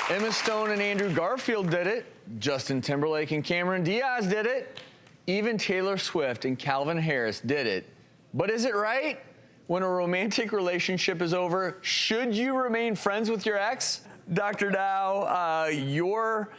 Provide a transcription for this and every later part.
Emma Stone and Andrew Garfield did it. Justin Timberlake and Cameron Diaz did it. Even Taylor Swift and Calvin Harris did it. But is it right? When a romantic relationship is over, should you remain friends with your ex? Dr. Dow, your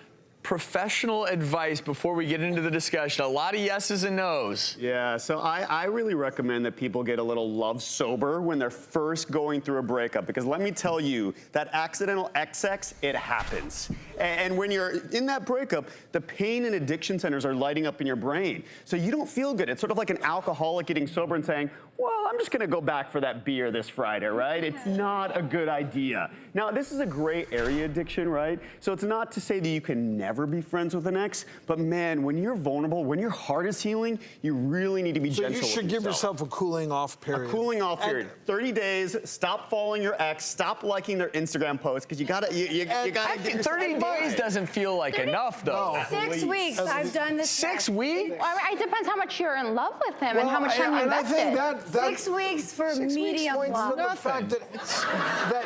professional advice before we get into the discussion. A lot of yeses and nos. Yeah, so I really recommend that people get a little love sober when they're first going through a breakup, because let me tell you, that accidental XX, it happens. And when you're in that breakup, the pain and addiction centers are lighting up in your brain. So you don't feel good. It's sort of like an alcoholic getting sober and saying, well, I'm just gonna go back for that beer this Friday, right? It's not a good idea. Now, this is a gray area addiction, right? So it's not to say that you can never be friends with an ex, but man, when you're vulnerable, when your heart is healing, you really need to be gentle with yourself. So you should give yourself a cooling off period. A cooling off period. 30 days, stop following your ex, stop liking their Instagram posts, because you gotta get 30 days doesn't feel like enough, though. 6 weeks, I've done this. 6 weeks? Well, it depends how much you're in love with him and how much time you invested. I think that 6 weeks for medium love. The fact that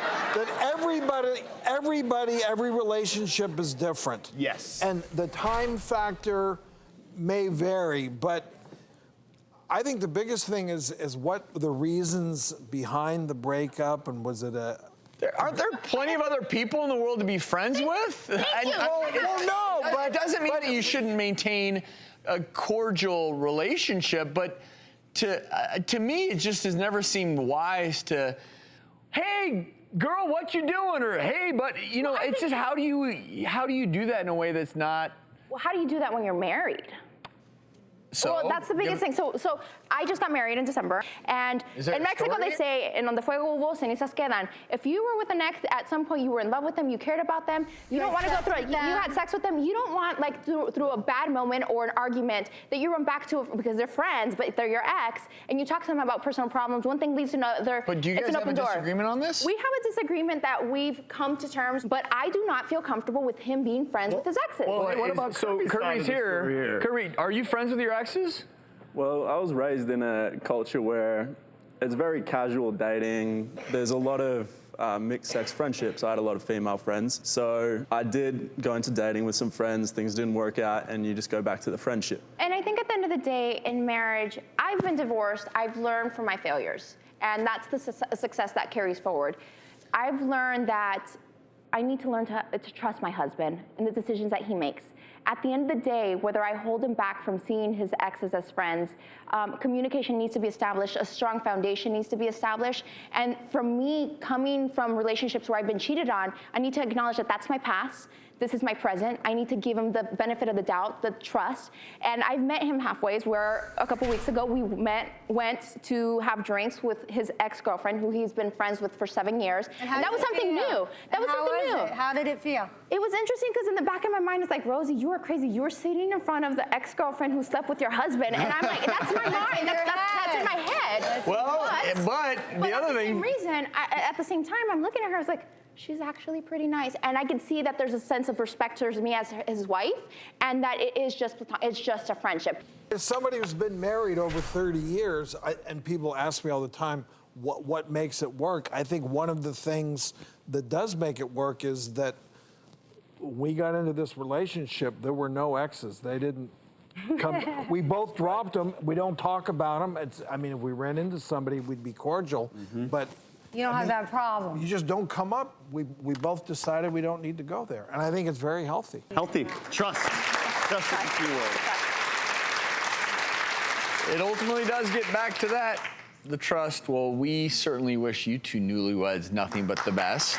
every relationship is different. Yes. And the time factor may vary, but I think the biggest thing is what the reasons behind the breakup, and was it a... Aren't there plenty of other people in the world to be friends with? Well, no, but it doesn't mean that you shouldn't maintain a cordial relationship, but to me, it just has never seemed wise to, hey, girl, what you doing? Or, hey, but, you know, it's just, how do you do that in a way that's not... Well, how do you do that when you're married? So, well, that's the biggest thing. So I just got married in December, and in Mexico they say, "En donde fuego hubo, cenizas quedan." If you were with an ex, at some point you were in love with them, you cared about them, you don't want to go through it. You had sex with them, you don't want, like, through a bad moment or an argument that you run back to because they're friends, but they're your ex, and you talk to them about personal problems. One thing leads to another. But do you guys have a disagreement on this? We have a disagreement that we've come to terms, but I do not feel comfortable with him being friends with his exes. Well, what about Kirby's here? Kirby, are you friends with your exes? Well, I was raised in a culture where it's very casual dating. There's a lot of mixed sex friendships. I had a lot of female friends. So I did go into dating with some friends, things didn't work out, and you just go back to the friendship. And I think at the end of the day, in marriage, I've been divorced, I've learned from my failures, and that's the success that carries forward. I've learned that I need to learn to trust my husband and the decisions that he makes. At the end of the day, whether I hold him back from seeing his exes as friends, communication needs to be established, a strong foundation needs to be established. And for me, coming from relationships where I've been cheated on, I need to acknowledge that that's my past. This is my present. I need to give him the benefit of the doubt, the trust. And I've met him halfway, where a couple weeks ago we went to have drinks with his ex-girlfriend, who he's been friends with for 7 years. And that was something new. That was something new. How did it feel? It was interesting because in the back of my mind, it's like, Rosie, you are crazy. You were sitting in front of the ex-girlfriend who slept with your husband. And I'm like, that's my mind. That's in my head. Well, but the other thing... For the same reason, at the same time, I'm looking at her, I was like, she's actually pretty nice. And I can see that there's a sense of respect towards me as his wife, and that it's just a friendship. As somebody who's been married over 30 years, and people ask me all the time, what makes it work? I think one of the things that does make it work is that when we got into this relationship, there were no exes. They didn't come. We both dropped them. We don't talk about them. I mean, if we ran into somebody, we'd be cordial, but you don't have that problem. You just don't come up. We both decided we don't need to go there. And I think it's very healthy. Healthy. Trust. Trust is the key word. It ultimately does get back to that, the trust. Well, we certainly wish you two newlyweds nothing but the best.